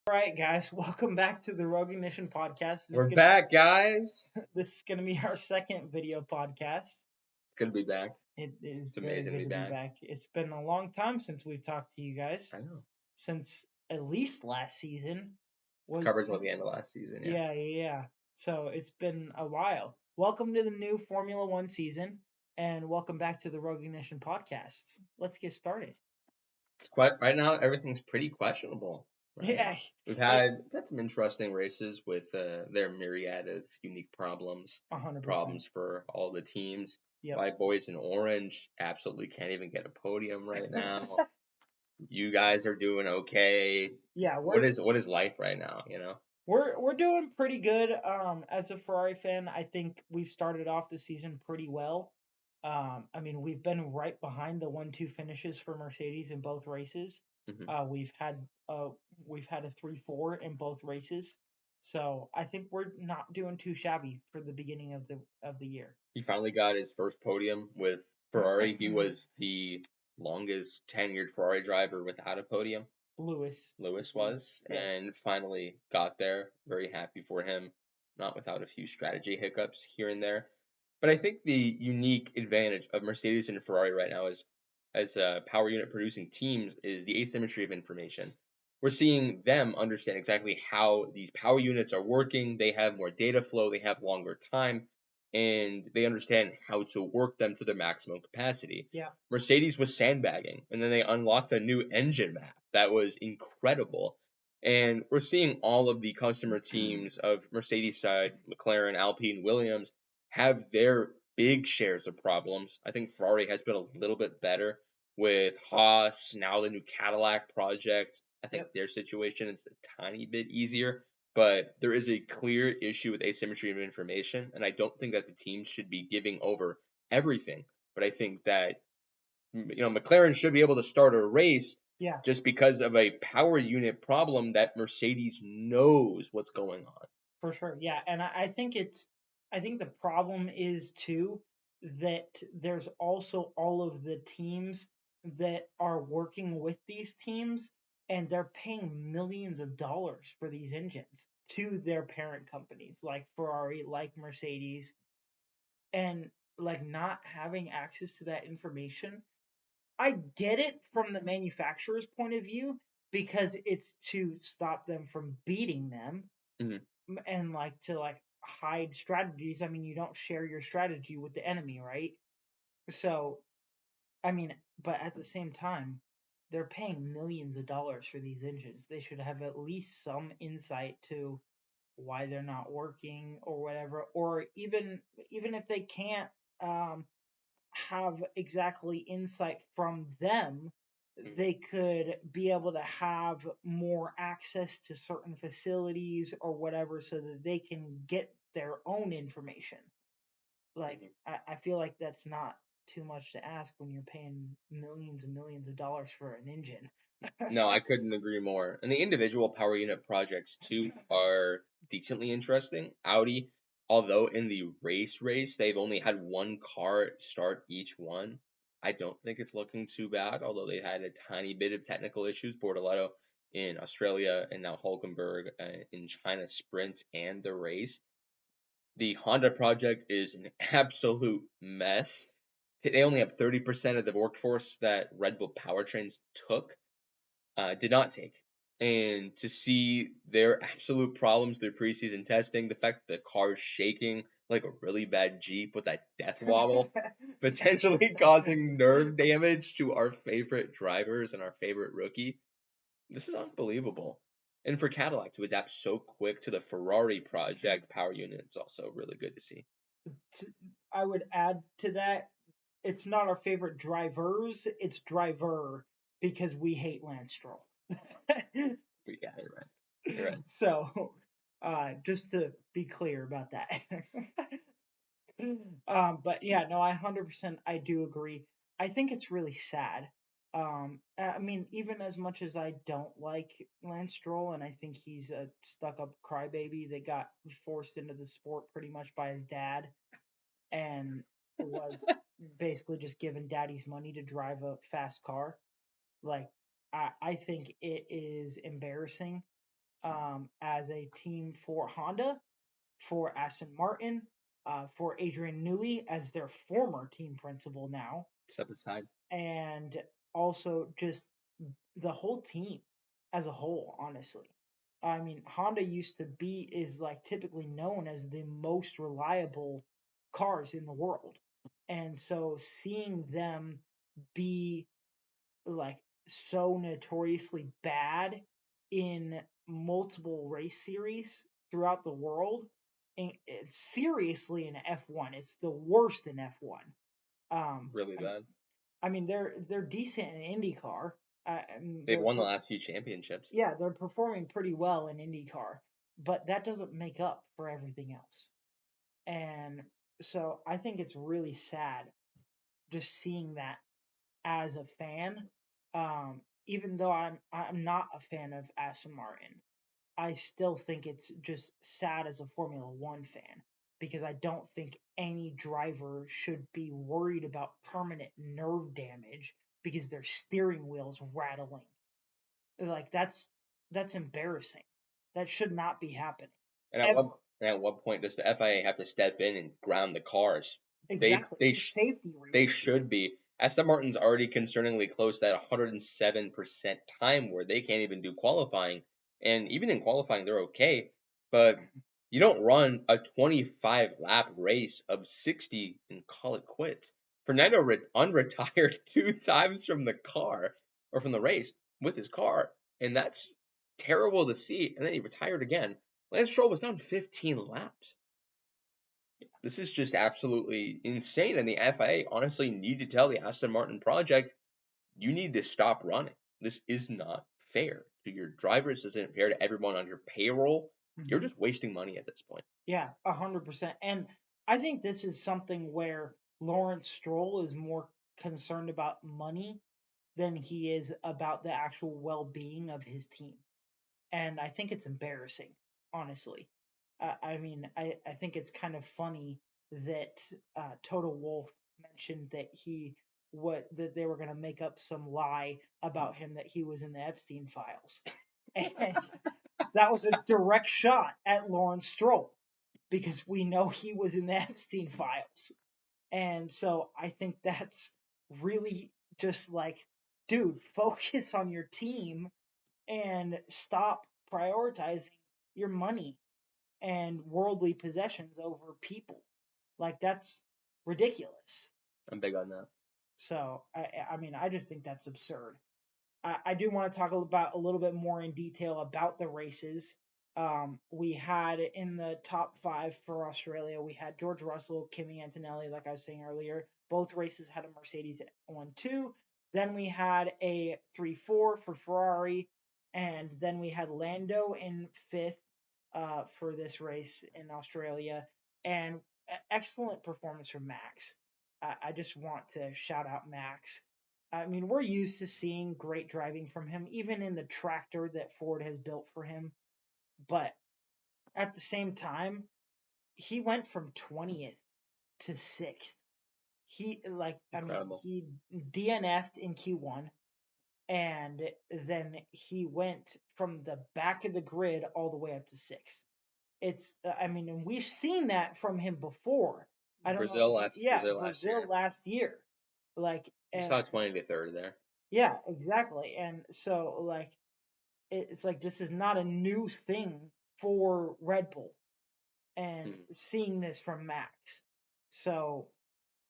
All right, guys, welcome back to the Rogue Ignition podcast. We're back, guys. This is gonna be our second video podcast. Good to be back. It is It's very amazing to good be to be back. back. It's been a long time since we've talked to you guys, I know. since at least last season. Was Coverage at the end of last season, yeah. yeah. So it's been a while. Welcome to the new Formula One season, and welcome back to the Rogue Ignition podcast. Let's get started. It's quite right now. Everything's pretty questionable. Right? Yeah, We've had some interesting races with their myriad of unique problems. 100%. Problems for all the teams. Yep. My boys in orange absolutely can't even get a podium right now. You guys are doing okay. Yeah, what is life right now? We're doing pretty good. As a Ferrari fan, I think we've started off the season pretty well. I mean, we've been right behind the 1-2 finishes for Mercedes in both races. Mm-hmm. We've had a 3-4 in both races, so I think we're not doing too shabby for the beginning of the year. He finally got his first podium with Ferrari. He was the longest tenured Ferrari driver without a podium. Lewis was, yes. And finally got there. Very happy for him, not without a few strategy hiccups here and there. But I think the unique advantage of Mercedes and Ferrari right now is, as power unit producing teams, is the asymmetry of information. We're seeing them understand exactly how these power units are working. They have more data flow, they have longer time, and they understand how to work them to their maximum capacity. Yeah. Mercedes was sandbagging, and then they unlocked a new engine map that was incredible. And we're seeing all of the customer teams of Mercedes side, McLaren, Alpine, Williams, have their big shares of problems. I think Ferrari has been a little bit better with Haas, now the new Cadillac project. I think their situation is a tiny bit easier, but there is a clear issue with asymmetry of information, and I don't think that the teams should be giving over everything. But I think that McLaren should be able to start a race just because of a power unit problem that Mercedes knows what's going on. For sure, yeah, and I think the problem is too that there's also all of the teams that are working with these teams, and they're paying millions of dollars for these engines to their parent companies like Ferrari, like Mercedes, and like not having access to that information. I get it from the manufacturer's point of view because it's to stop them from beating them. Mm-hmm. And like to like hide strategies. I mean, you don't share your strategy with the enemy, right? So, I mean, but at the same time, they're paying millions of dollars for these engines. They should have at least some insight to why they're not working or whatever, or even if they can't um, have exactly insight from them, they could be able to have more access to certain facilities or whatever so that they can get their own information. Like, I feel like that's not too much to ask when you're paying millions and millions of dollars for an engine. No, I couldn't agree more. And the individual power unit projects, too, are decently interesting. Audi, although in the race, they've only had one car start each one. I don't think it's looking too bad, although they had a tiny bit of technical issues. Bortoletto in Australia and now Hulkenberg in China sprint and the race. The Honda project is an absolute mess. They only have 30% of the workforce that Red Bull powertrains did not take. And to see their absolute problems through preseason testing, the fact that the car is shaking like a really bad Jeep with that death wobble, potentially causing nerve damage to our favorite drivers and our favorite rookie, this is unbelievable. And for Cadillac to adapt so quick to the Ferrari project power unit, it's also really good to see. I would add to that, it's not our favorite drivers, it's driver because we hate Lance Stroll. Yeah, you're right. You're right. So, just to be clear about that. But yeah, no, I 100% I do agree. I think it's really sad. I mean, even as much as I don't like Lance Stroll, and I think he's a stuck-up crybaby that got forced into the sport pretty much by his dad, and was basically just given daddy's money to drive a fast car. Like, I think it is embarrassing as a team for Honda, for Aston Martin, for Adrian Newey as their former team principal now, Step aside. and also just the whole team as a whole, honestly. I mean, Honda is like typically known as the most reliable cars in the world. And so seeing them be like so notoriously bad in multiple race series throughout the world, and it's seriously in F1. It's the worst in F1. Um, Really I, bad. I mean, they're decent in IndyCar. They've won the last few championships. Yeah, they're performing pretty well in IndyCar, but that doesn't make up for everything else. And so I think it's really sad just seeing that as a fan. Even though I'm not a fan of Aston Martin, I still think it's just sad as a Formula One fan because I don't think any driver should be worried about permanent nerve damage because their steering wheel's rattling. Like that's embarrassing. That should not be happening. And Ever. at what point does the FIA have to step in and ground the cars? They Exactly. they For sh- safety they reasons. should be. Aston Martin's already concerningly close to that 107% time where they can't even do qualifying, and even in qualifying they're okay, but you don't run a 25 lap race of 60 and call it quits. Fernando unretired 2 times from the car or from the race with his car, and that's terrible to see. And then he retired again. Lance Stroll was down 15 laps. This is just absolutely insane. And the FIA honestly need to tell the Aston Martin project, you need to stop running. This is not fair to your drivers. This isn't fair to everyone on your payroll. You're Mm-hmm. just wasting money at this point. Yeah, 100%. And I think this is something where Lawrence Stroll is more concerned about money than he is about the actual well-being of his team. And I think it's embarrassing, honestly. I mean, I think it's kind of funny that Toto Wolff mentioned that that they were going to make up some lie about him that he was in the Epstein files, and that was a direct shot at Lawrence Stroll because we know he was in the Epstein files. And so I think that's really just like, dude, focus on your team and stop prioritizing your money and worldly possessions over people. Like that's ridiculous. I'm big on that. So I mean, I just think that's absurd. I do want to talk about a little bit more in detail about the races. We had in the top 5 for Australia, we had George Russell, Kimi Antonelli, like I was saying earlier. Both races had a Mercedes 1-2. Then we had a 3-4 for Ferrari, and then we had Lando in 5th for this race in Australia, and excellent performance from Max. I just want to shout out Max. I mean, we're used to seeing great driving from him, even in the tractor that Ford has built for him. But at the same time, he went from 20th to 6th. Incredible. He DNF'd in Q1, and then he went from the back of the grid all the way up to 6th. I mean, and we've seen that from him before. I don't know. Brazil last Brazil year. last year. Like, You saw 20 to 3rd there. yeah, exactly. And so, like, it's like this is not a new thing for Red Bull, and seeing this from Max. So,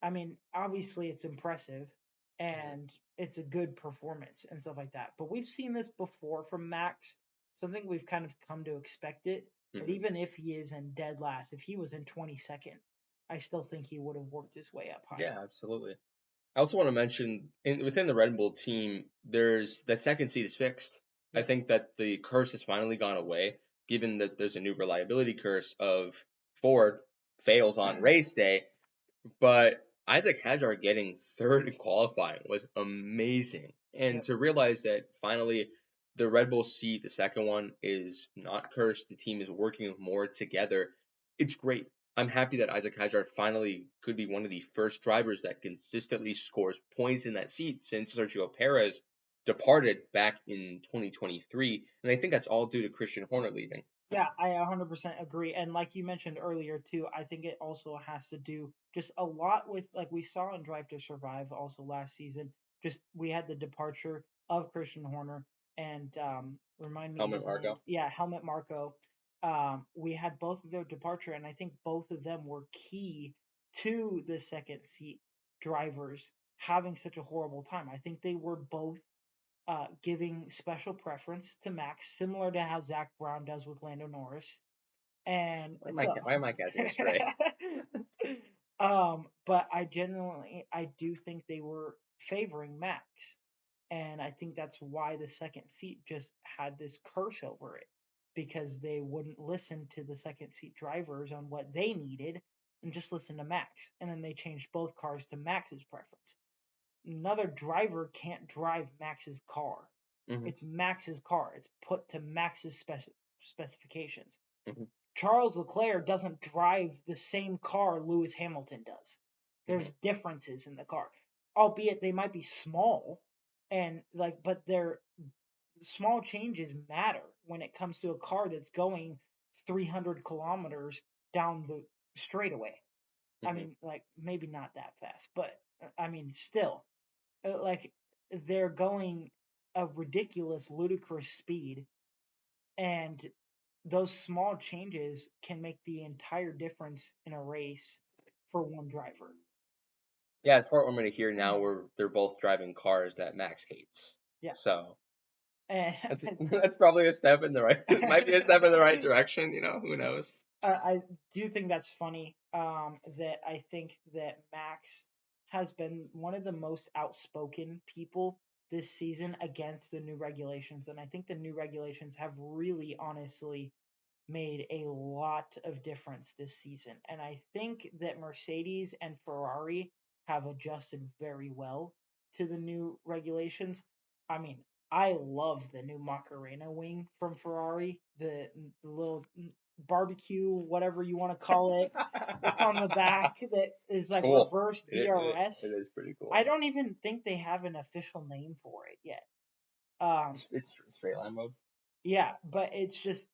I mean, obviously it's impressive and it's a good performance and stuff like that. But we've seen this before from Max, so I think we've kind of come to expect it. But even if he is in dead last, if he was in 22nd, I still think he would have worked his way up higher. Yeah, absolutely. I also want to mention within the Red Bull team, there's that second seat is fixed. I think that the curse has finally gone away, given that there's a new reliability curse of Ford fails on race day. But Isaac Hadjar getting 3rd in qualifying was amazing. And to realize that finally the Red Bull seat, the second one, is not cursed, the team is working more together, it's great. I'm happy that Isaac Hadjar finally could be one of the first drivers that consistently scores points in that seat since Sergio Perez departed back in 2023, and I think that's all due to Christian Horner leaving. Yeah, I 100% agree. And like you mentioned earlier too, I think it also has to do just a lot with, like we saw in Drive to Survive also last season. Just we had the departure of Christian Horner and remind me Helmut his name. Marko. Yeah, Helmut Marko. We had both of their departure, and I think both of them were key to the second seat drivers having such a horrible time. I think they were both giving special preference to Max, similar to how Zach Brown does with Lando Norris. And so, Why am I catching a stray? but I do think they were favoring Max, and I think that's why the second seat just had this curse over it because they wouldn't listen to the second seat drivers on what they needed and just listen to Max, and then they changed both cars to Max's preference. Another driver can't drive Max's car. Mm-hmm. It's Max's car. It's put to Max's specifications. Mm-hmm. Charles Leclerc doesn't drive the same car Lewis Hamilton does. There's differences in the car, albeit they might be small, and but their small changes matter when it comes to a car that's going 300 kilometers down the straightaway. I mean, maybe not that fast, but I mean, still, like they're going a ridiculous, ludicrous speed, and those small changes can make the entire difference in a race for one driver. Yeah, it's heartwarming to hear now where they're both driving cars that Max hates. Yeah. So And that's probably a step in the right. It might be a step in the right direction. Who knows? I do think that's funny. That I think that Max has been one of the most outspoken people this season against the new regulations, and I think the new regulations have really, honestly, made a lot of difference this season. And I think that Mercedes and Ferrari have adjusted very well to the new regulations. I mean, I love the new Macarena wing from Ferrari, the little barbecue, whatever you want to call it. It's on the back that is like cool. Reverse DRS. It is pretty cool. I don't even think they have an official name for it yet. It's straight line mode. Yeah, but it's just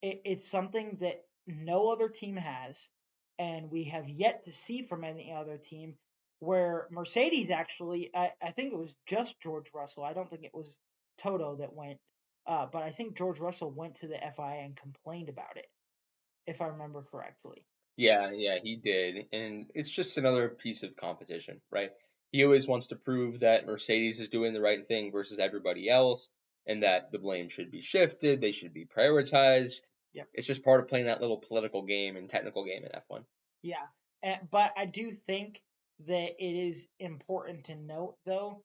it's something that no other team has, and we have yet to see from any other team. Where Mercedes actually, I think it was just George Russell. I don't think it was Toto that went, but I think George Russell went to the FIA and complained about it, if I remember correctly. Yeah, he did, and it's just another piece of competition, right? He always wants to prove that Mercedes is doing the right thing versus everybody else, and that the blame should be shifted, they should be prioritized. Yep. It's just part of playing that little political game and technical game in F1. Yeah, but I do think that it is important to note, though,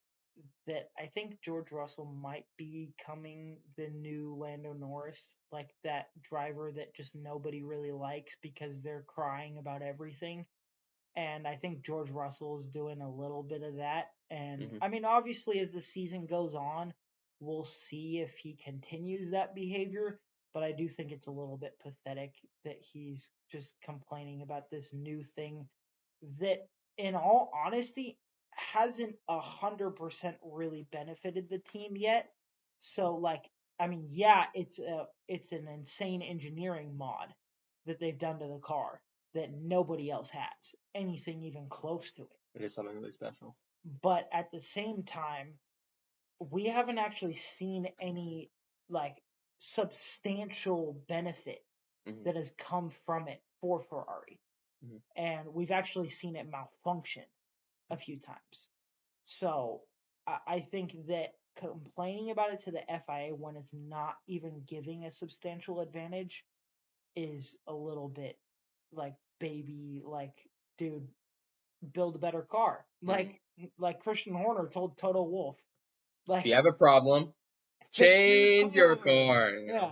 that I think George Russell might be becoming the new Lando Norris, like that driver that just nobody really likes because they're crying about everything. And I think George Russell is doing a little bit of that. And I mean, obviously, as the season goes on, we'll see if he continues that behavior. But I do think it's a little bit pathetic that he's just complaining about this new thing that, in all honesty, hasn't 100% really benefited the team yet. So, like, I mean, yeah, it's an insane engineering mod that they've done to the car that nobody else has anything even close to it. It is something really special. But at the same time, we haven't actually seen any like substantial benefit that has come from it for Ferrari. And we've actually seen it malfunction a few times. So I think that complaining about it to the FIA when it's not even giving a substantial advantage is a little bit like baby, like, dude, build a better car. Like Christian Horner told Toto Wolff. Like, if you have a problem, change your car. Yeah.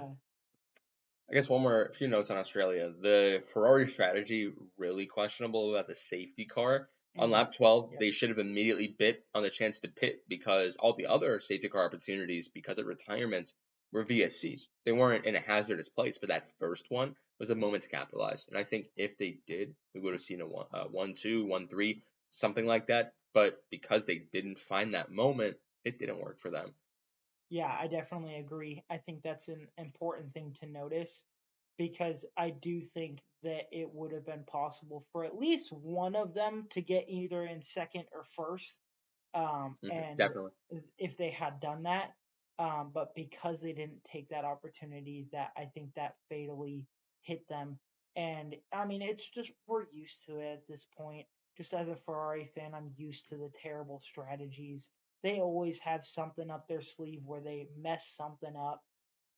I guess a few notes on Australia. The Ferrari strategy really questionable about the safety car. On lap 12, they should have immediately bit on the chance to pit because all the other safety car opportunities, because of retirements, were VSCs. They weren't in a hazardous place, but that first one was a moment to capitalize. And I think if they did, we would have seen a 1-2, 1-3, something like that. But because they didn't find that moment, it didn't work for them. Yeah, I definitely agree. I think that's an important thing to notice because I do think that it would have been possible for at least one of them to get either in second or first. And Definitely. if they had done that, but because they didn't take that opportunity, that I think that fatally hit them. And I mean, it's just we're used to it at this point. Just as a Ferrari fan, I'm used to the terrible strategies. They always have something up their sleeve where they mess something up,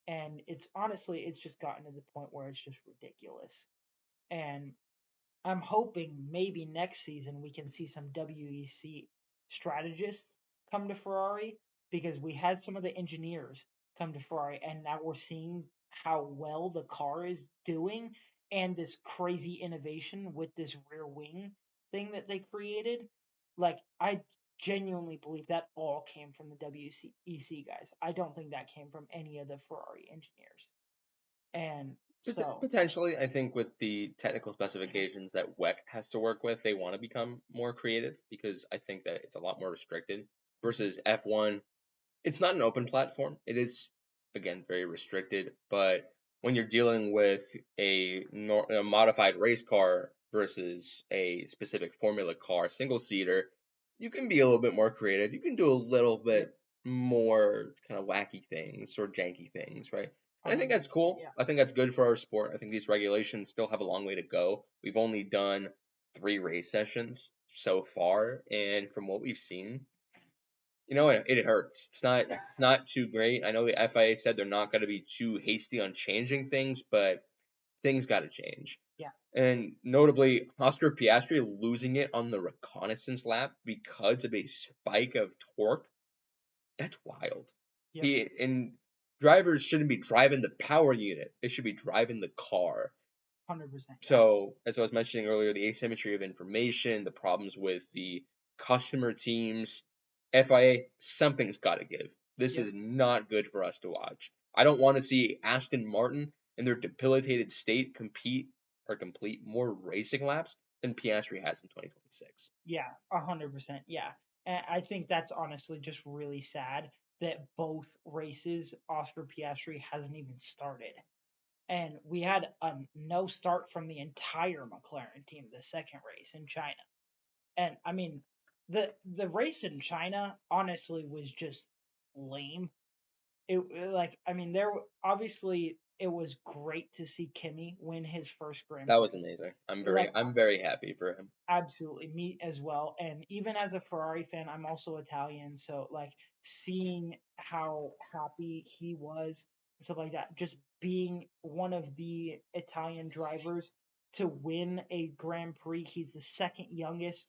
and it's honestly, it's just gotten to the point where it's just ridiculous. And I'm hoping maybe next season we can see some WEC strategists come to Ferrari because we had some of the engineers come to Ferrari and now we're seeing how well the car is doing and this crazy innovation with this rear wing thing that they created. Like, I genuinely believe that all came from the WEC guys. I don't think that came from any of the Ferrari engineers. And so, Potentially, I think with the technical specifications that WEC has to work with, they want to become more creative because I think that it's a lot more restricted versus F1. It's not an open platform. It is, again, very restricted. But when you're dealing with a modified race car versus a specific formula car, single seater, you can be a little bit more creative. You can do a little bit more kind of wacky things or janky things, right? And I think that's 100%, cool. yeah. I think that's good for our sport. I think these regulations still have a long way to go. We've only done 3 race sessions so far, and from what we've seen, it hurts. It's not too great. I know the FIA said they're not going to be too hasty on changing things, but things got to change. Yeah. And notably, Oscar Piastri losing it on the reconnaissance lap because of a spike of torque. That's wild. Yep. And drivers shouldn't be driving the power unit. They should be driving the car. 100%. Yeah. So, as I was mentioning earlier, the asymmetry of information, the problems with the customer teams, FIA, something's got to give. This Yep. is not good for us to watch. I don't want to see Aston Martin in their debilitated state compete or complete more racing laps than Piastri has in 2026. Yeah. 100%. Yeah. And I think that's honestly just really sad that both races Oscar Piastri hasn't even started. And we had a no start from the entire McLaren team the second race in China. And I mean, the race in China honestly was just lame. Like, I mean, there obviously it was great to see Kimi win his first Grand That was Prix. amazing. Like, I'm very happy for him. absolutely, me as well. And even as a Ferrari fan, I'm also Italian, so like seeing how happy he was and stuff like that, just being one of the Italian drivers to win a Grand Prix. He's the second youngest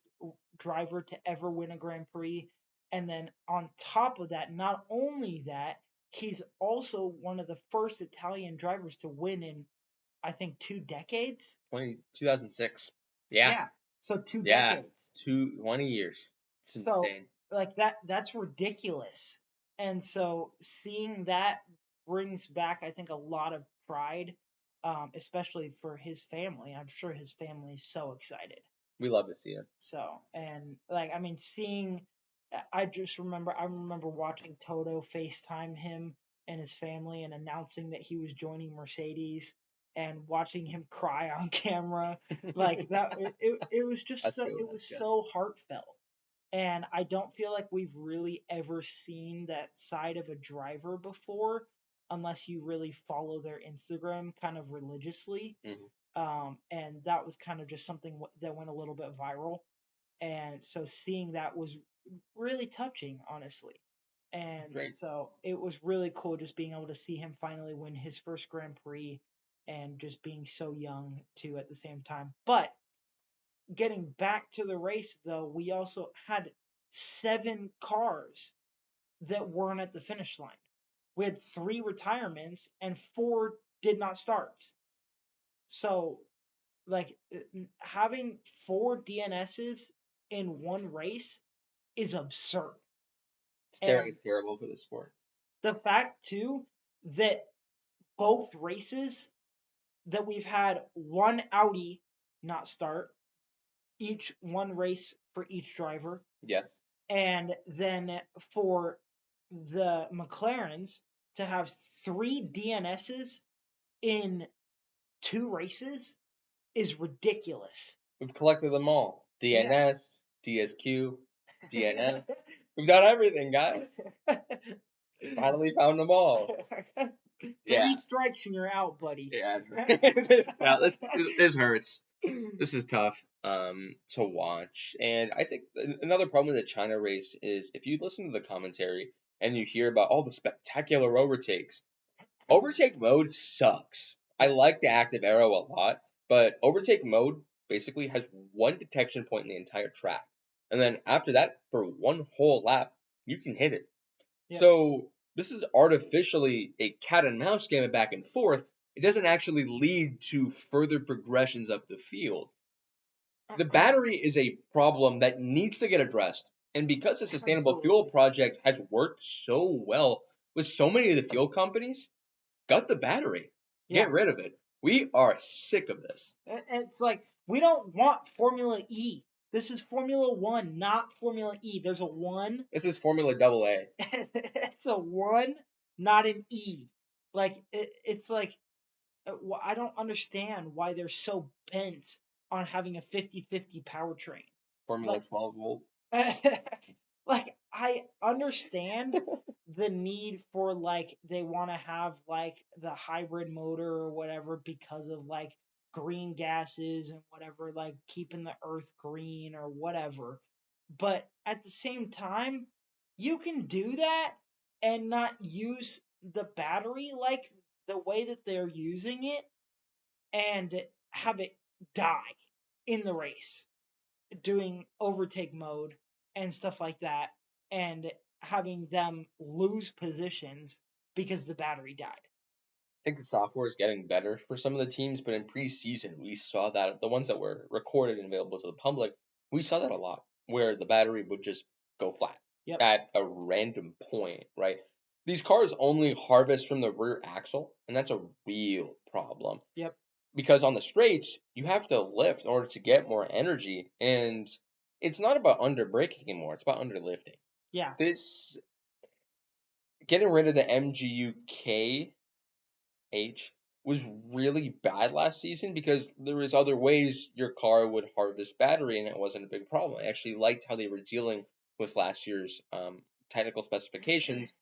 driver to ever win a Grand Prix. And then on top of that, not only that, he's also one of the first Italian drivers to win in, I think, 2 decades. 2006. Yeah. Yeah. So two Yeah. decades. 20 years. It's So insane. like that's ridiculous. And so seeing that brings back, I think, a lot of pride, especially for his family. I'm sure his family is so excited. We love to see it. So, and like, I mean, I remember watching Toto FaceTime him and his family and announcing that he was joining Mercedes and watching him cry on camera. Like that, it was just That's so, good. it was so heartfelt. And I don't feel like we've really ever seen that side of a driver before, unless you really follow their Instagram kind of religiously. Mhm. And that was kind of just something that went a little bit viral. And so seeing that was really touching, honestly. And Great. so it was really cool just being able to see him finally win his first Grand Prix and just being so young too at the same time. But getting back to the race though, we also had 7 cars that weren't at the finish line. We had 3 retirements and 4 did not start. So like having 4 DNSs in one race is absurd. And It's terrible for the sport. the fact too that both races that we've had one Audi not start, each one race for each driver, Yes. and then for the McLarens to have 3 DNSs in 2 races is ridiculous. We've collected them all. Yeah. DNS, DSQ, DNF. We've done everything, guys. Finally found them all. 3 strikes and you're out, buddy. Yeah. This hurts. This is tough to watch. And I think another problem with the China race is if you listen to the commentary and you hear about all the spectacular overtakes, overtake mode sucks. I like the active arrow a lot, but overtake mode basically has one detection point in the entire track. And then after that, for one whole lap, you can hit it. Yep. So this is artificially a cat and mouse game of back and forth. It doesn't actually lead to further progressions up the field. The battery is a problem that needs to get addressed. And because the Sustainable Fuel Project has worked so well with so many of the fuel companies, gut the battery. Get rid of it. We are sick of this. It's like, we don't want Formula E. This is Formula 1, not Formula E. There's a 1. This is Formula AA. It's a 1, not an E. Like, it's like, I don't understand why they're so bent on having a 50-50 powertrain. Formula 12 volt. Like, I understand the need for, like, they want to have, like, the hybrid motor or whatever because of, like, green gases and whatever, like, keeping the earth green or whatever. But at the same time, you can do that and not use the battery like the way that they're using it and have it die in the race doing overtake mode and stuff like that, and having them lose positions because the battery died. I think the software is getting better for some of the teams, but in preseason, we saw that the ones that were recorded and available to the public, we saw that a lot, where the battery would just go flat at a random point, right? These cars only harvest from the rear axle, and that's a real problem. Yep. Because on the straights, you have to lift in order to get more energy, and it's not about under braking anymore, it's about under lifting. Yeah. This getting rid of the MGU-K H was really bad last season because there was other ways your car would harvest battery and it wasn't a big problem. I actually liked how they were dealing with last year's technical specifications.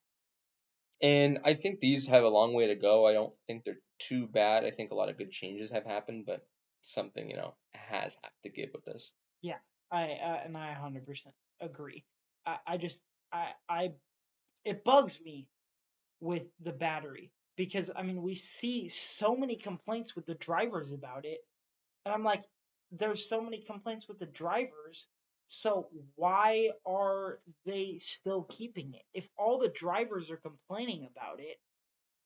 And I think these have a long way to go. I don't think they're too bad. I think a lot of good changes have happened, but something, has have to give with this. Yeah, I 100% agree. It bugs me with the battery because I mean we see so many complaints with the drivers about it, and I'm like, there's so many complaints with the drivers, so why are they still keeping it? If all the drivers are complaining about it,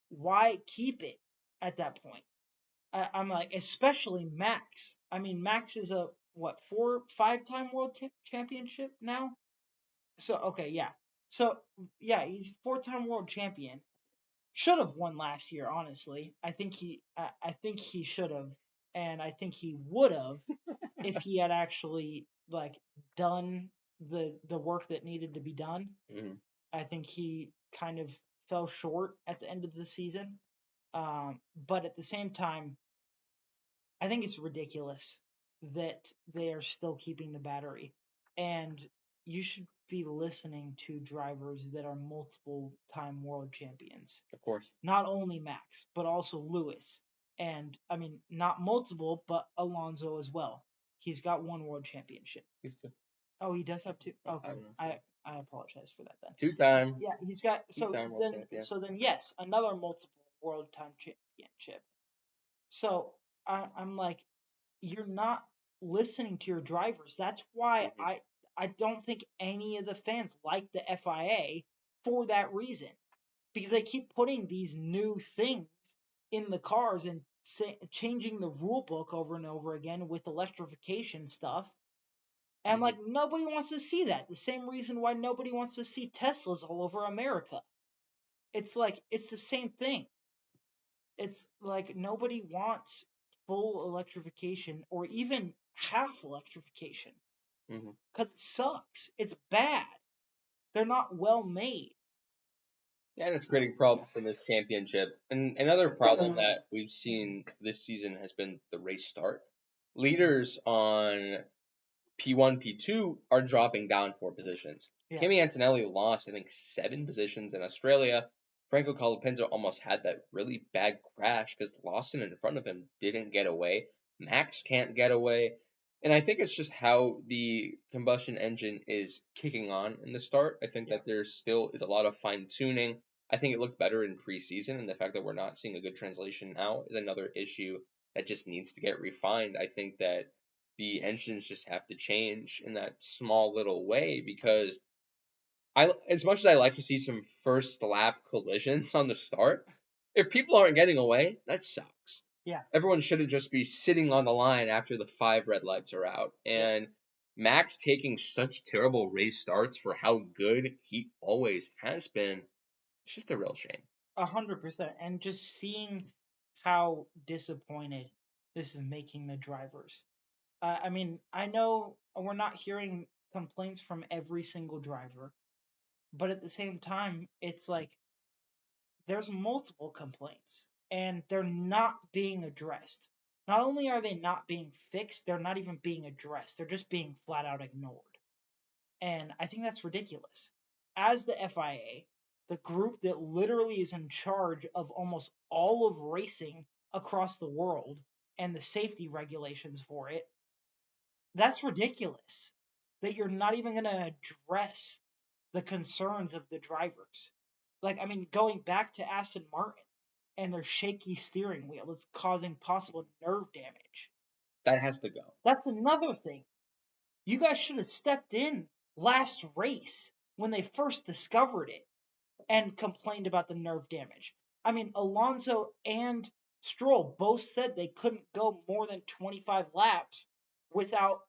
why keep it at that point? I'm like, especially Max. I mean, Max is a 5-time world championship now. So okay, yeah. So yeah, he's 4-time world champion. Should have won last year, honestly. I think he should have, and I think he would have if he had actually like done the work that needed to be done. Mm-hmm. I think he kind of fell short at the end of the season. But at the same time, I think it's ridiculous that they are still keeping the battery. And you should be listening to drivers that are multiple time world champions. Of course. Not only Max, but also Lewis. And I mean, not multiple, but Alonso as well. He's got 1 world championship. He's two. Oh, he does have 2. Okay. I apologize for that then. 2-time. Yeah, he's got so then yes, another multiple world time championship. So I'm like, you're not listening to your drivers. That's why I don't think any of the fans like the FIA for that reason, because they keep putting these new things in the cars and changing the rule book over and over again with electrification stuff. And I'm like, nobody wants to see that. The same reason why nobody wants to see Teslas all over America. It's like, it's the same thing. It's like nobody wants full electrification or even half electrification because it sucks. It's bad. They're not well made. And it's creating problems in this championship. And another problem that we've seen this season has been the race start. Leaders on P1, P2 are dropping down 4 positions. Yeah. Kimi Antonelli lost, I think, 7 positions in Australia. Franco Colapinto almost had that really bad crash because Lawson in front of him didn't get away. Max can't get away. And I think it's just how the combustion engine is kicking on in the start. I think that there still is a lot of fine tuning. I think it looked better in preseason, and the fact that we're not seeing a good translation now is another issue that just needs to get refined. I think that the engines just have to change in that small little way because as much as I like to see some first lap collisions on the start, if people aren't getting away, that sucks. Yeah. Everyone shouldn't just be sitting on the line after the 5 red lights are out. And Max taking such terrible race starts for how good he always has been, it's just a real shame. 100%. And just seeing how disappointed this is making the drivers. I mean, I know we're not hearing complaints from every single driver, but at the same time, it's like there's multiple complaints and they're not being addressed. Not only are they not being fixed, they're not even being addressed. They're just being flat out ignored. And I think that's ridiculous. As the FIA, the group that literally is in charge of almost all of racing across the world and the safety regulations for it, that's ridiculous that you're not even going to address the concerns of the drivers. Like, I mean, going back to Aston Martin and their shaky steering wheel that's causing possible nerve damage. That has to go. That's another thing. You guys should have stepped in last race when they first discovered it and complained about the nerve damage. I mean, Alonso and Stroll both said they couldn't go more than 25 laps without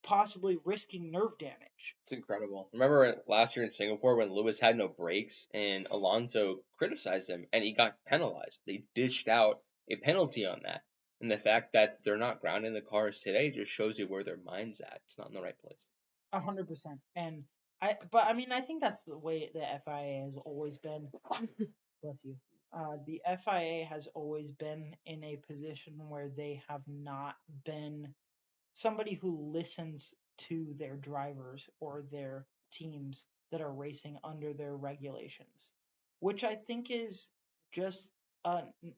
possibly risking nerve damage. It's incredible. Remember last year in Singapore when Lewis had no brakes and Alonso criticized him and he got penalized. They dished out a penalty on that. And the fact that they're not grounding the cars today just shows you where their mind's at. It's not in the right place. 100%. And I mean, I think that's the way the FIA has always been. Bless you. The FIA has always been in a position where they have not been somebody who listens to their drivers or their teams that are racing under their regulations, which I think is just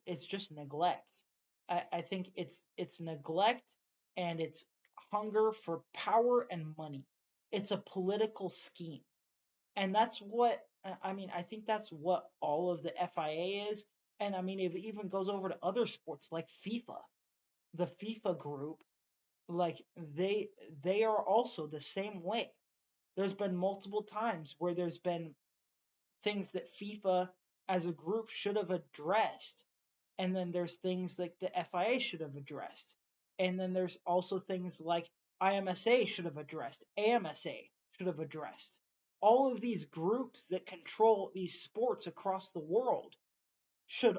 it's just neglect. I think it's neglect and it's hunger for power and money. It's a political scheme. And that's what I mean, I think that's what all of the FIA is. And I mean, it even goes over to other sports like FIFA. The FIFA group, like they are also the same way. There's been multiple times where there's been things that FIFA as a group should have addressed, and then there's things like the FIA should have addressed, and then there's also things like IMSA should have addressed, AMSA should have addressed. All of these groups that control these sports across the world should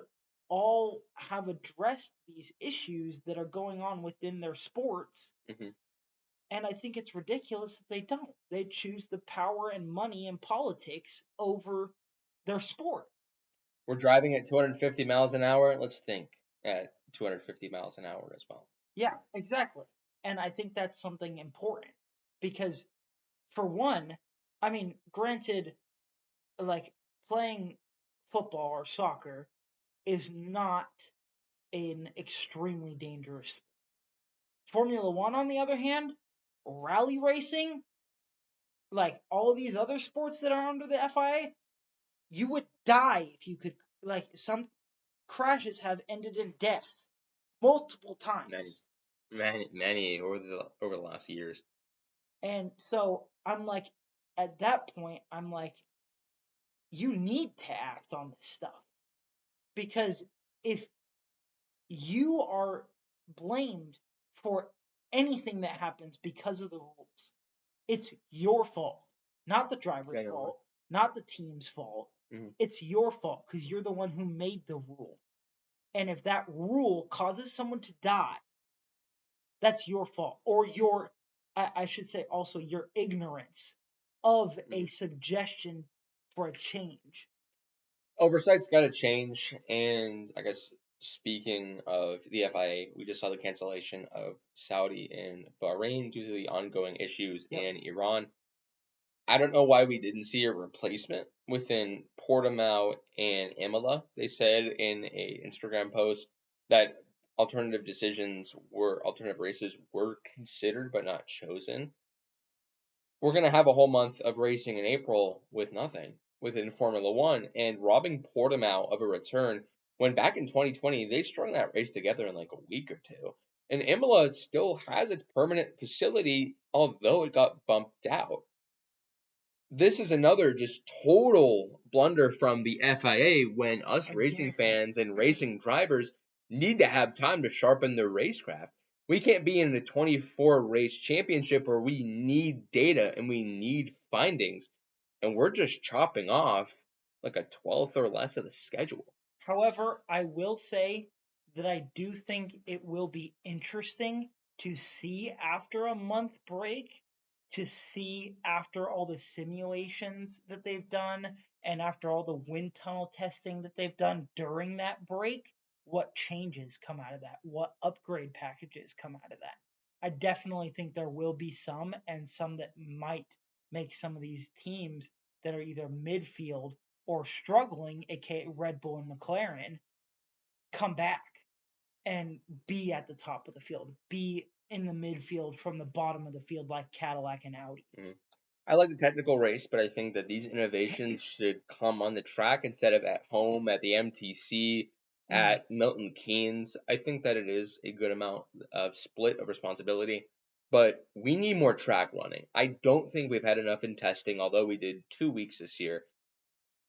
all have addressed these issues that are going on within their sports. Mm-hmm. And I think it's ridiculous that they don't. They choose the power and money and politics over their sport. We're driving at 250 miles an hour. Let's think at 250 miles an hour as well. Yeah, exactly. And I think that's something important because, for one, I mean, granted, like playing football or soccer is not an extremely dangerous sport. Formula One, on the other hand, rally racing, like all these other sports that are under the FIA, you would die if you could. Like, some crashes have ended in death multiple times. Many over the last years. And so I'm like, at that point, I'm like, you need to act on this stuff. Because if you are blamed for anything that happens because of the rules, it's your fault, not the driver's fault, not the team's fault. Mm-hmm. It's your fault because you're the one who made the rule. And if that rule causes someone to die, that's your fault. Or I should say also your ignorance of a suggestion for a change. Oversight's got to change, and I guess speaking of the FIA, we just saw the cancellation of Saudi and Bahrain due to the ongoing issues Yep. in Iran. I don't know why we didn't see a replacement within Portimao and Imola. They said in a Instagram post that alternative races were considered but not chosen. We're going to have a whole month of racing in April with nothing within Formula One, and robbing Portimao of a return when back in 2020 they strung that race together in like a week or two. And Imola still has its permanent facility, although it got bumped out. This is another just total blunder from the FIA when us racing fans and racing drivers need to have time to sharpen their racecraft. We can't be in a 24 race championship where we need data and we need findings, and we're just chopping off like a 12th or less of the schedule. However, I will say that I do think it will be interesting to see after a month break, to see after all the simulations that they've done and after all the wind tunnel testing that they've done during that break, what changes come out of that, what upgrade packages come out of that. I definitely think there will be some, and some that might make some of these teams that are either midfield or struggling, aka Red Bull and McLaren, come back and be at the top of the field, be in the midfield from the bottom of the field like Cadillac and Audi. Mm-hmm. I like the technical race, but I think that these innovations should come on the track instead of at home at the MTC, at Milton Keynes. I think that it is a good amount of split of responsibility, but we need more track running. I don't think we've had enough in testing, although we did 2 weeks this year.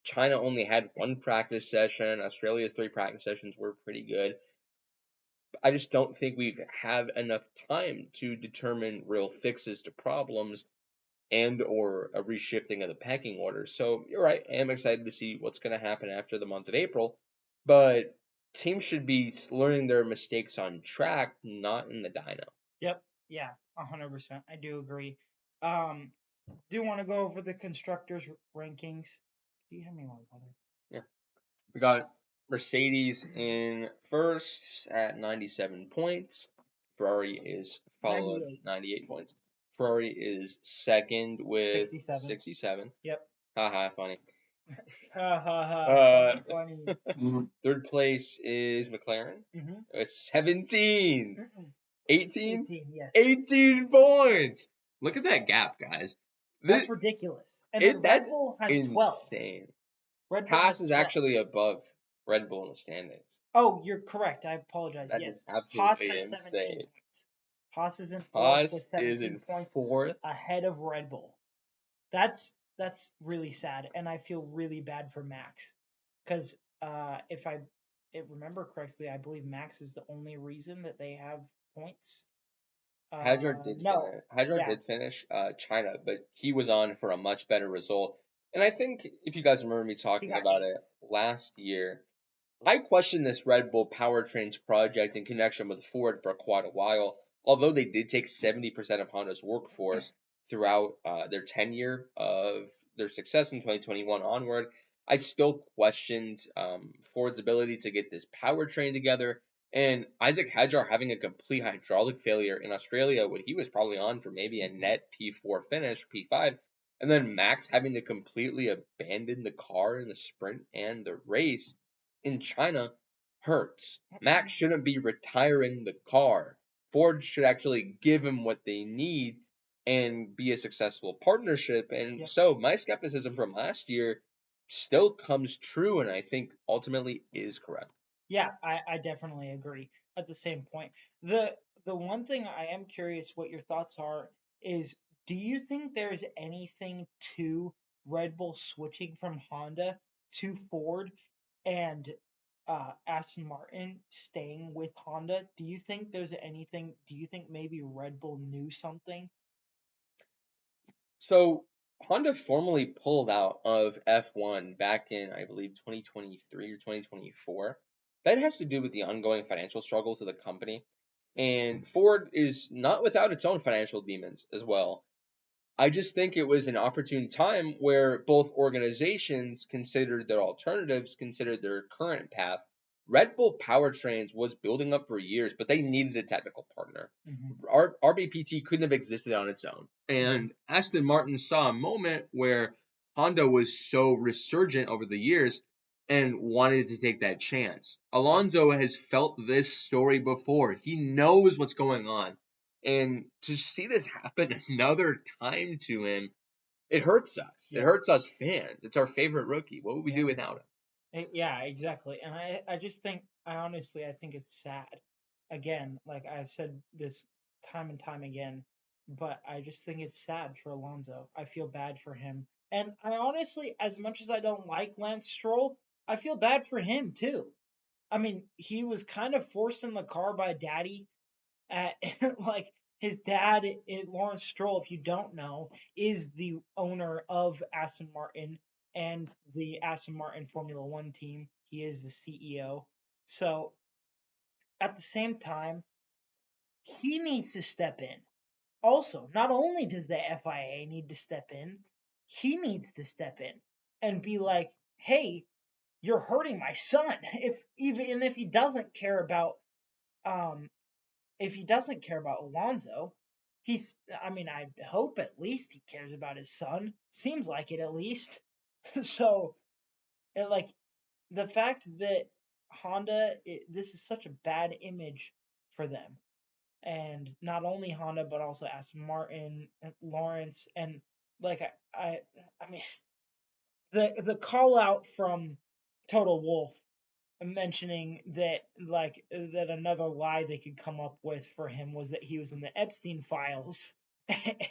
China only had 1 practice session. Australia's 3 practice sessions were pretty good. I just don't think we have enough time to determine real fixes to problems and or a reshifting of the pecking order. So you're right. I am excited to see what's going to happen after the month of April, but teams should be learning their mistakes on track, not in the dyno. Yep. Yeah. 100%. I do agree. Do want to go over the constructors rankings? Do you have me more water? Yeah. We got Mercedes in first at 97 points. Ferrari is followed 98 points. Ferrari is second with 67. Yep. Haha, funny. Ha ha ha. Funny. Third place is McLaren. Mhm. It's 17. 18? 18, yes. 18 points. Look at that gap, guys. That's ridiculous. And then Red That's Bull has 12. insane. Red Bull Haas has is 12. actually above Red Bull in the standings. Oh, you're correct. I apologize. That Yes. is Haas absolutely has 17 insane. points. Haas is in fourth with Haas is 17 in points fourth. ahead of Red Bull. That's really sad, and I feel really bad for Max, because if I remember correctly, I believe Max is the only reason that they have points. Hadjar did no, finish. Hadjar yeah. did finish China, but he was on for a much better result. And I think if you guys remember me talking about it last year, I questioned this Red Bull powertrains project in connection with Ford for quite a while. Although they did take 70% of Honda's workforce throughout their tenure of their success in 2021 onward, I still questioned Ford's ability to get this powertrain together. And Isaac Hadjar having a complete hydraulic failure in Australia when he was probably on for maybe a net P4 finish, P5, and then Max having to completely abandon the car in the sprint and the race in China hurts. Max shouldn't be retiring the car. Ford should actually give him what they need and be a successful partnership. And so my skepticism from last year still comes true, and I think ultimately is correct. Yeah, I definitely agree. At the same point, the one thing I am curious what your thoughts are is, do you think there's anything to Red Bull switching from Honda to Ford and Aston Martin staying with Honda? Do you think there's anything? Do you think maybe Red Bull knew something? So Honda formally pulled out of F1 back in, I believe, 2023 or 2024. That has to do with the ongoing financial struggles of the company. And Ford is not without its own financial demons as well. I just think it was an opportune time where both organizations considered their alternatives, considered their current path. Red Bull Powertrains was building up for years, but they needed a technical partner. RBPT couldn't have existed on its own. And Aston Martin saw a moment where Honda was so resurgent over the years and wanted to take that chance. Alonso has felt this story before. He knows what's going on. And to see this happen another time to him, it hurts us. It hurts us fans. It's our favorite rookie. What would we do without him? Yeah, exactly. And I just think, I think it's sad. Again, like I've said this time and time again, but I just think it's sad for Alonso. I feel bad for him. And I honestly, as much as I don't like Lance Stroll, I feel bad for him too. I mean, he was kind of forced in the car by daddy at like his dad, Lawrence Stroll, if you don't know, is the owner of Aston Martin and the Aston Martin Formula One team. He is the CEO. So at the same time, he needs to step in. Also, not only does the FIA need to step in, he needs to step in and be like, "Hey, you're hurting my son." Even if he doesn't care about um, Alonso, I hope at least he cares about his son. Seems like it at least. So, like, the fact that this is such a bad image for them. And not only Honda, but also Aston Martin, and Lawrence, and like, I mean, the call out from Total Wolf mentioning that another lie they could come up with for him was that he was in the Epstein files,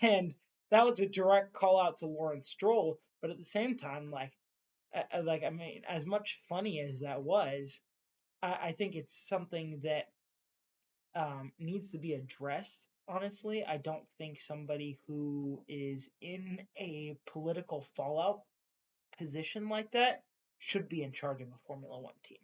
and that was a direct call out to Lawrence Stroll. But at the same time, as much funny as that was, I think it's something that needs to be addressed. Honestly, I don't think somebody who is in a political fallout position like that should be in charge of a Formula One team.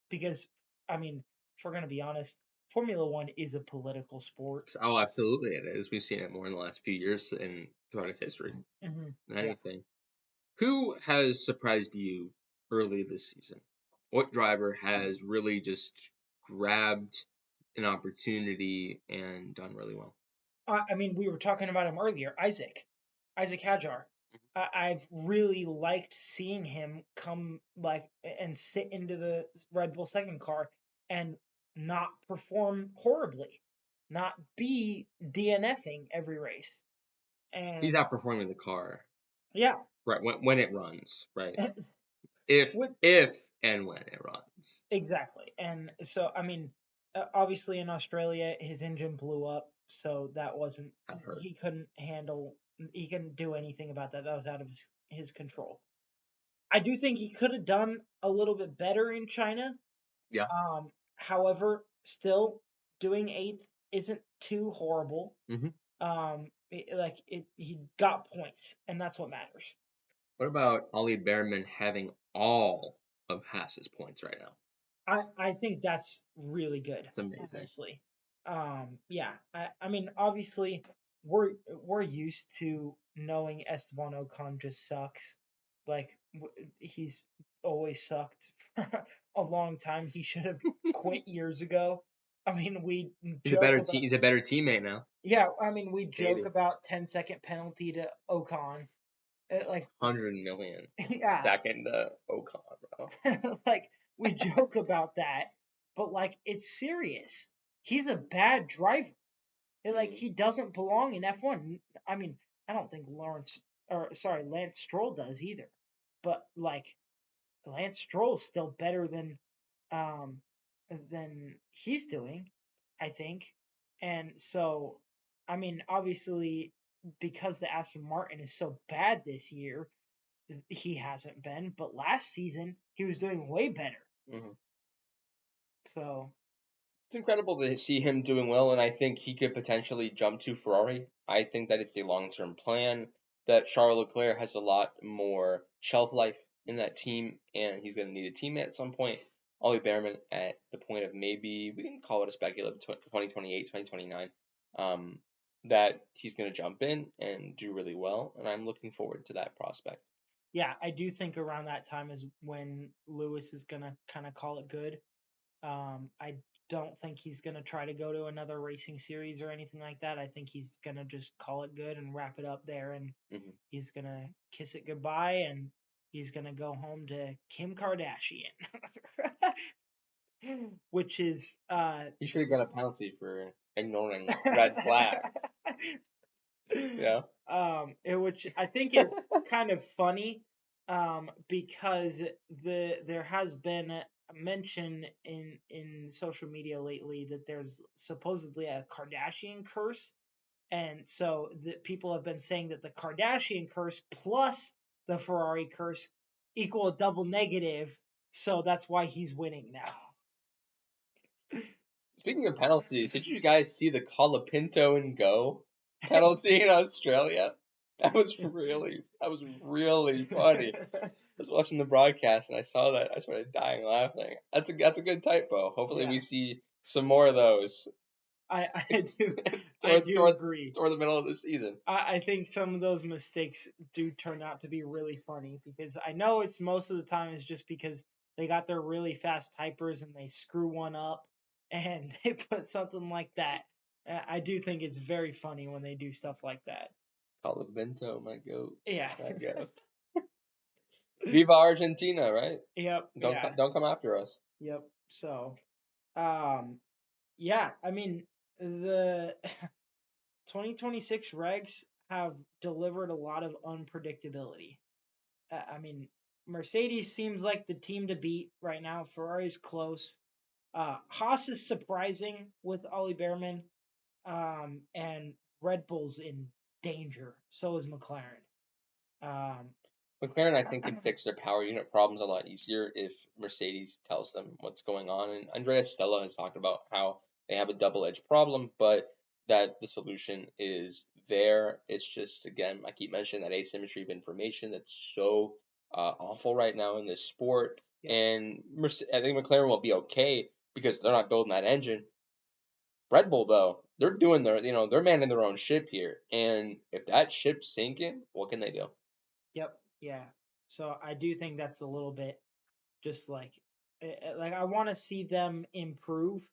Because, if we're going to be honest, Formula One is a political sport. Oh, absolutely it is. We've seen it more in the last few years and throughout its history than anything. Who has surprised you early this season? What driver has really just grabbed an opportunity and done really well? We were talking about him earlier, Isaac Hadjar. I've really liked seeing him come and sit into the Red Bull second car and not perform horribly, not be DNFing every race. And he's outperforming the car. Yeah. Right, when it runs, right? if and when it runs. Exactly. And so, obviously in Australia, his engine blew up, so that wasn't, he couldn't do anything about that. That was out of his control. I do think he could have done a little bit better in China. Yeah. However, still doing 8th isn't too horrible. He got points, and that's what matters. What about Ollie Behrman having all of Haas's points right now? I think that's really good. It's amazing. Honestly. Yeah. Obviously, we're used to knowing Esteban Ocon just sucks. Like, he's always sucked for a long time. He should have quit years ago. He's a better teammate now. Yeah, we joke about 10-second penalty to Ocon. 100 million. Yeah. Second to Ocon, bro. We joke about that, but it's serious. He's a bad driver. He doesn't belong in F1. I don't think Lance Stroll does either. But Lance Stroll's still better than he's doing, I think. And so, obviously, because the Aston Martin is so bad this year, he hasn't been. But last season, he was doing way better. So it's incredible to see him doing well, and I think he could potentially jump to Ferrari. I think that it's the long-term plan, that Charles Leclerc has a lot more shelf life in that team, and he's going to need a teammate at some point. Ollie Behrman at the point of maybe, we can call it a speculative 2028, 2029. that he's going to jump in and do really well, and I'm looking forward to that prospect. Yeah, I do think around that time is when Lewis is gonna kind of call it good. I don't think he's gonna try to go to another racing series or anything like that. I think he's gonna just call it good and wrap it up there, and he's gonna kiss it goodbye, and he's gonna go home to Kim Kardashian, which is He should have got a penalty for ignoring red flag. Yeah. Which I think is kind of funny, because there has been a mention in social media lately that there's supposedly a Kardashian curse, and so people have been saying that the Kardashian curse plus the Ferrari curse equal a double negative, so that's why he's winning now. Speaking of penalties, did you guys see the Colapinto and go penalty in Australia? That was really funny. I was watching the broadcast and I saw that. I started dying laughing. That's a good typo. Hopefully we see some more of those. I do agree. Toward the middle of the season. I think some of those mistakes do turn out to be really funny, because I know it's most of the time is just because they got their really fast typers and they screw one up and they put something like that. I do think it's very funny when they do stuff like that. Colapinto, my goat. Yeah. My goat. Viva Argentina, right? Yep. Don't come after us. Yep. So, yeah, I mean, the 2026 regs have delivered a lot of unpredictability. I mean, Mercedes seems like the team to beat right now. Ferrari's close. Haas is surprising with Ollie Behrman, and Red Bull's in danger. So is McLaren. McLaren, I think, can fix their power unit problems a lot easier if Mercedes tells them what's going on. And Andrea Stella has talked about how they have a double-edged problem, but that the solution is there. It's just, again, I keep mentioning that asymmetry of information that's so awful right now in this sport. Yeah. And I think McLaren will be okay because they're not building that engine. Red Bull, though, they're doing they're manning their own ship here. And if that ship's sinking, what can they do? Yep. Yeah. So I do think that's a little bit just like I want to see them improve,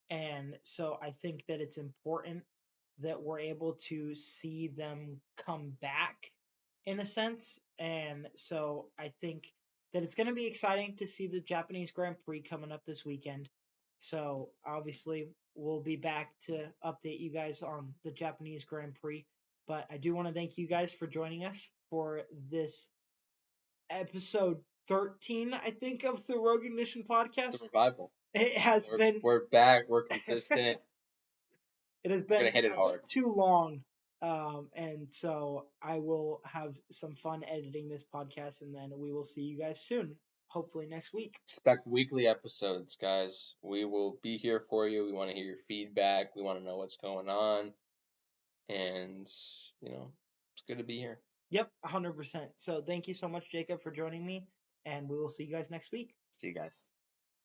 and so I think that it's important that we're able to see them come back in a sense. And so I think that it's going to be exciting to see the Japanese Grand Prix coming up this weekend. So obviously we'll be back to update you guys on the Japanese Grand Prix. But I do want to thank you guys for joining us for this episode 13, I think, of the Rogue Ignition podcast. The revival. It has been. We're back. We're consistent. It has been hit it hard. Too long. And so I will have some fun editing this podcast, and then we will see you guys soon. Hopefully next week. Expect weekly episodes, guys. We will be here for you. We want to hear your feedback. We want to know what's going on. And, it's good to be here. Yep, 100%. So thank you so much, Jacob, for joining me, and we will see you guys next week. See you guys.